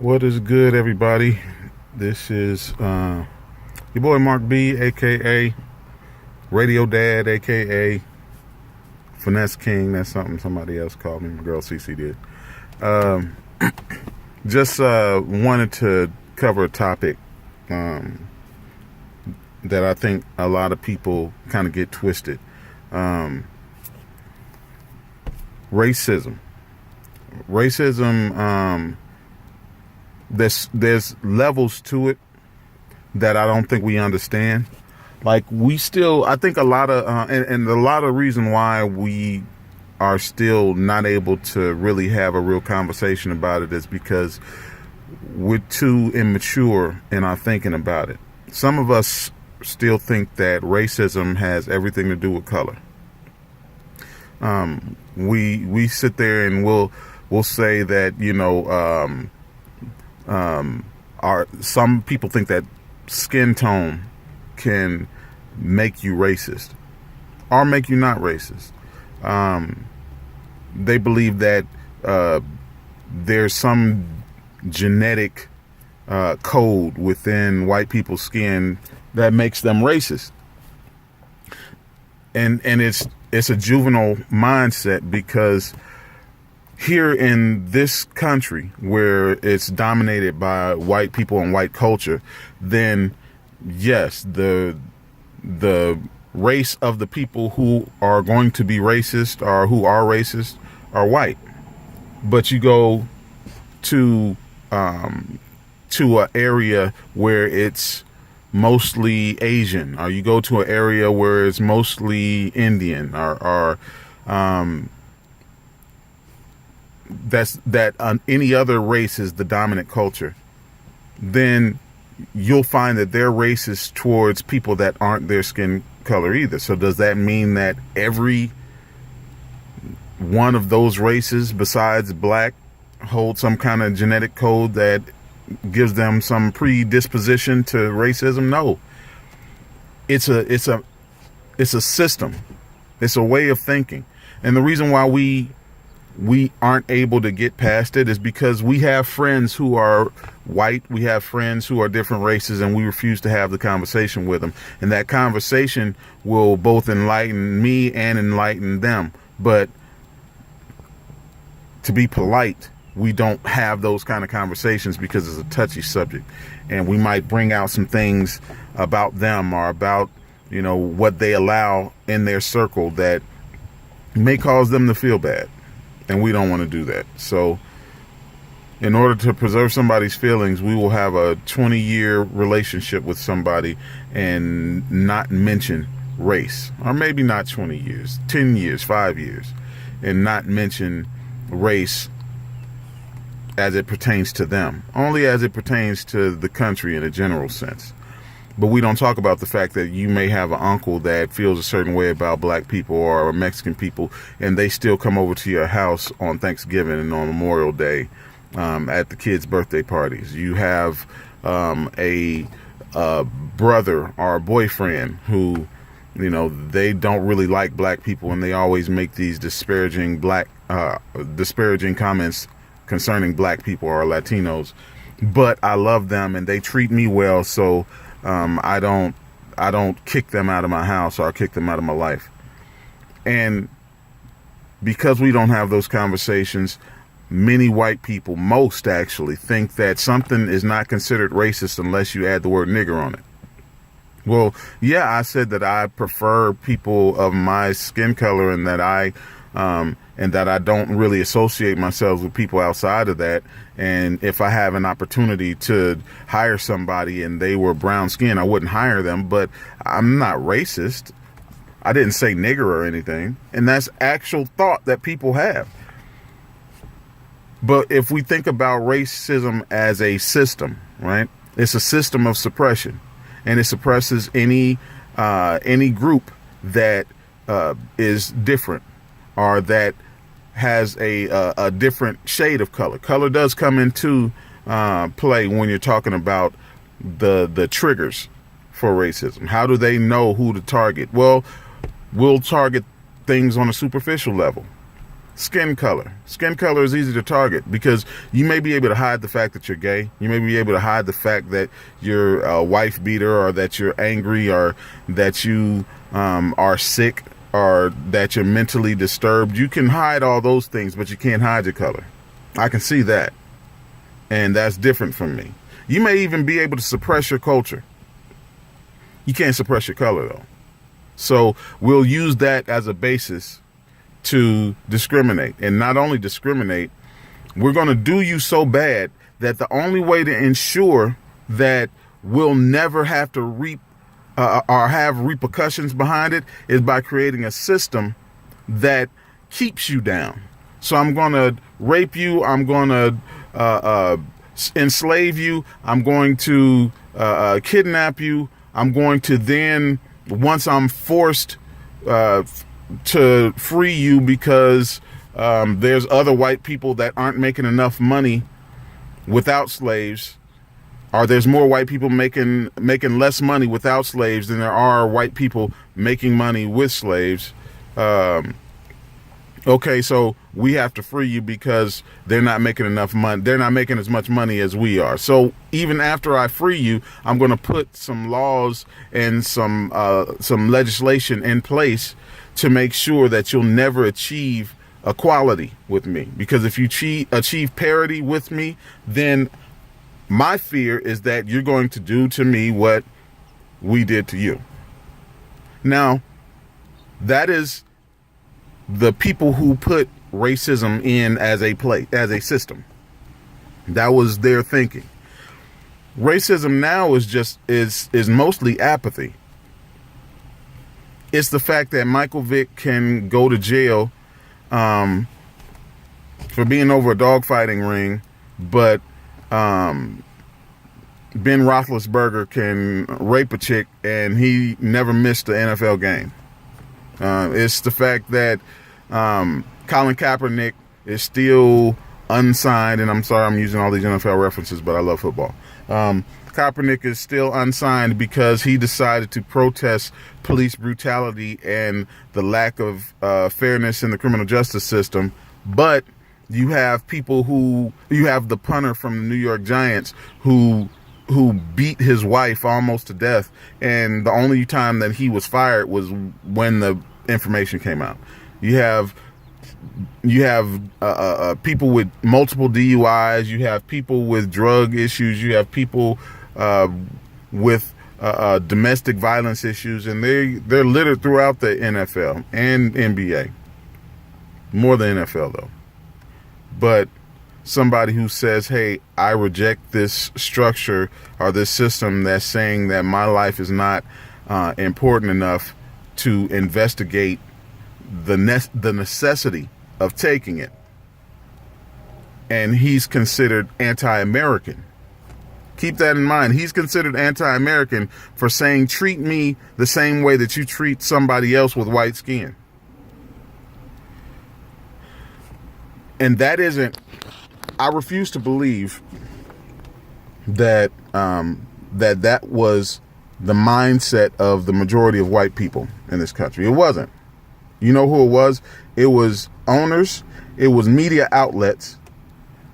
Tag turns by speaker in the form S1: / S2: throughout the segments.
S1: What is good, everybody? This is your boy Mark B, aka Radio Dad, aka Finesse King. That's something somebody else called me. My girl CC did. Just wanted to cover a topic that I think a lot of people kind of get twisted. Racism. There's levels to it that I don't think we understand. Like I think a lot of and a lot of reason why we are still not able to really have a real conversation about it is because we're too immature in our thinking about it. Some of us still think that racism has everything to do with color. We sit there and we'll say that, some people think that skin tone can make you racist or make you not racist. They believe that there's some genetic code within white people's skin that makes them racist. And it's a juvenile mindset, because here in this country where it's dominated by white people and white culture, then yes, the race of the people who are going to be racist or who are racist are white. But you go to an area where it's mostly Asian, or you go to an area where it's mostly Indian, or any other race is the dominant culture, then you'll find that they're racist towards people that aren't their skin color either. So does that mean that every one of those races besides black hold some kind of genetic code that gives them some predisposition to racism? No. It's a system. It's a way of thinking. And the reason why we aren't able to get past it is because we have friends who are white, we have friends who are different races, and we refuse to have the conversation with them. And that conversation will both enlighten me and enlighten them. But to be polite, we don't have those kind of conversations because it's a touchy subject, and we might bring out some things about them or about, what they allow in their circle that may cause them to feel bad. And we don't want to do that. So in order to preserve somebody's feelings, we will have a 20-year relationship with somebody and not mention race. Or maybe not 20 years, 10 years, 5 years, and not mention race as it pertains to them, only as it pertains to the country in a general sense. But we don't talk about the fact that you may have an uncle that feels a certain way about black people or Mexican people, and they still come over to your house on Thanksgiving and on Memorial Day at the kids' birthday parties. You have a brother or a boyfriend who, they don't really like black people, and they always make these disparaging comments concerning black people or Latinos. But I love them and they treat me well, so I don't kick them out of my house or kick them out of my life. And because we don't have those conversations, many white people, most actually, think that something is not considered racist unless you add the word nigger on it. Well, yeah, I said that I prefer people of my skin color, and that I don't really associate myself with people outside of that. And if I have an opportunity to hire somebody and they were brown skin, I wouldn't hire them. But I'm not racist. I didn't say nigger or anything. And that's actual thought that people have. But if we think about racism as a system, right? It's a system of suppression, and it suppresses any group that is different, or that has a different shade of color. Color does come into play when you're talking about the triggers for racism. How do they know who to target? Well, we'll target things on a superficial level. Skin color. Skin color is easy to target because you may be able to hide the fact that you're gay. You may be able to hide the fact that you're a wife beater, or that you're angry, or that you are sick, or that you're mentally disturbed. You can hide all those things, but you can't hide your color. I can see that. And that's different from me. You may even be able to suppress your culture. You can't suppress your color, though. So we'll use that as a basis to discriminate. And not only discriminate, we're going to do you so bad that the only way to ensure that we'll never have to reap or have repercussions behind it is by creating a system that keeps you down. So I'm going to rape you. I'm going to enslave you. I'm going to kidnap you. I'm going to then, once I'm forced to free you because there's other white people that aren't making enough money without slaves, or there's more white people making less money without slaves than there are white people making money with slaves. Okay, so we have to free you because they're not making enough money. They're not making as much money as we are. So even after I free you, I'm going to put some laws and some legislation in place to make sure that you'll never achieve equality with me. Because if you achieve parity with me, then my fear is that you're going to do to me what we did to you. Now, that is the people who put racism in as a system. That was their thinking. Racism now is mostly apathy. It's the fact that Michael Vick can go to jail for being over a dogfighting ring, but Ben Roethlisberger can rape a chick and he never missed an NFL game. It's the fact that Colin Kaepernick is still unsigned, and I'm sorry I'm using all these NFL references, but I love football. Kaepernick is still unsigned because he decided to protest police brutality and the lack of fairness in the criminal justice system. But you have the punter from the New York Giants who beat his wife almost to death, and the only time that he was fired was when the information came out. You have people with multiple DUIs. You have people with drug issues. You have people with domestic violence issues, and they're littered throughout the NFL and NBA. More than NFL though. But somebody who says, hey, I reject this structure or this system that's saying that my life is not important enough to investigate the necessity of taking it. And he's considered anti-American. Keep that in mind. He's considered anti-American for saying, treat me the same way that you treat somebody else with white skin. And that isn't, I refuse to believe that that was the mindset of the majority of white people in this country. It wasn't. You know who it was? It was owners. It was media outlets.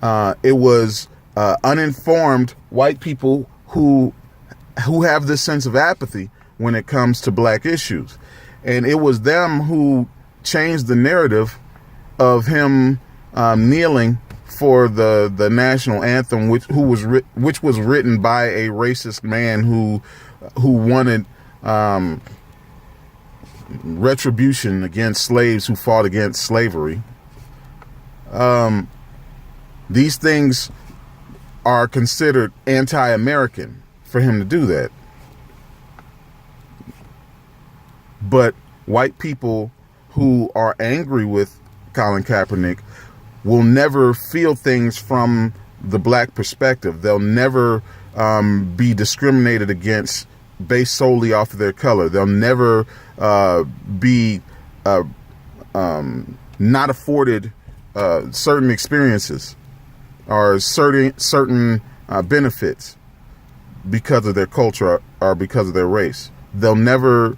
S1: It was uninformed white people who have this sense of apathy when it comes to black issues. And it was them who changed the narrative of him kneeling for the national anthem, which was written by a racist man who wanted retribution against slaves who fought against slavery. These things are considered anti-American for him to do that. But white people who are angry with Colin Kaepernick will never feel things from the black perspective. They'll never be discriminated against based solely off of their color. They'll never be not afforded certain experiences or certain benefits because of their culture or because of their race. They'll never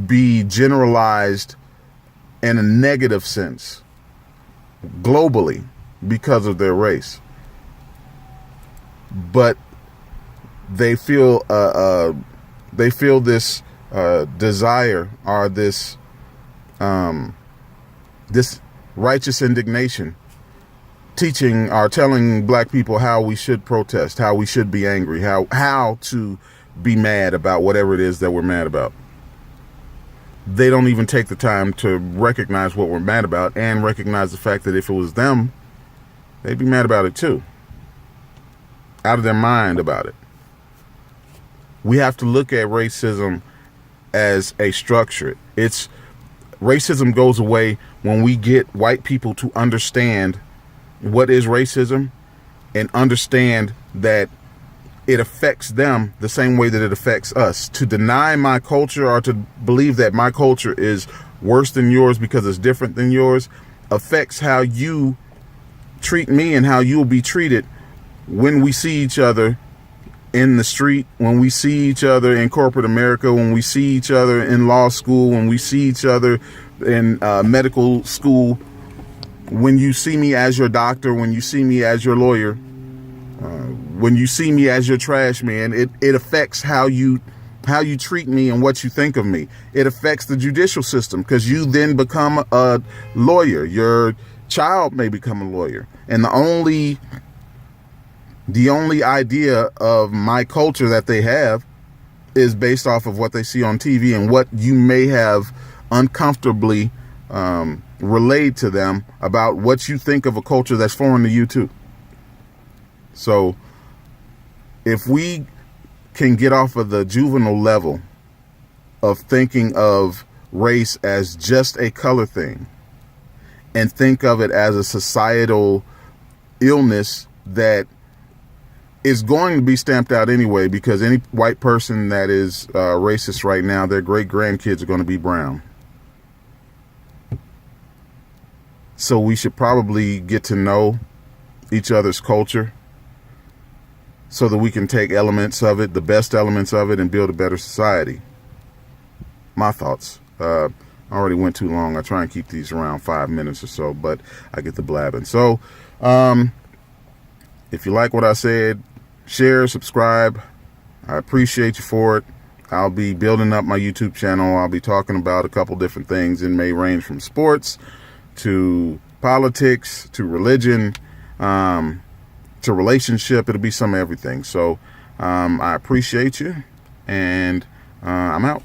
S1: be generalized in a negative sense globally because of their race. But they feel this desire, or this righteous indignation, telling black people how we should protest, how we should be angry, how to be mad about whatever it is that we're mad about. They don't even take the time to recognize what we're mad about, and recognize the fact that if it was them, they'd be mad about it too. Out of their mind about it. We have to look at racism as a structure. Racism goes away when we get white people to understand what is racism, and understand that it affects them the same way that it affects us. To deny my culture, or to believe that my culture is worse than yours because it's different than yours, affects how you treat me and how you'll be treated when we see each other in the street, when we see each other in corporate America, when we see each other in law school, when we see each other in medical school, when you see me as your doctor, when you see me as your lawyer, when you see me as your trash man, it affects how you treat me and what you think of me. It affects the judicial system, because you then become a lawyer. Your child may become a lawyer. And the only idea of my culture that they have is based off of what they see on TV, and what you may have uncomfortably relayed to them about what you think of a culture that's foreign to you too. So if we can get off of the juvenile level of thinking of race as just a color thing, and think of it as a societal illness that is going to be stamped out anyway, because any white person that is racist right now, their great grandkids are going to be brown. So we should probably get to know each other's culture, so that we can take elements of it, the best elements of it, and build a better society. My thoughts. I already went too long. I try and keep these around 5 minutes or so, but I get the blabbing. So if you like what I said, share, subscribe. I appreciate you for it. I'll be building up my YouTube channel. I'll be talking about a couple different things. It may range from sports to politics to religion, to relationship. It'll be some of everything. So I appreciate you, and I'm out.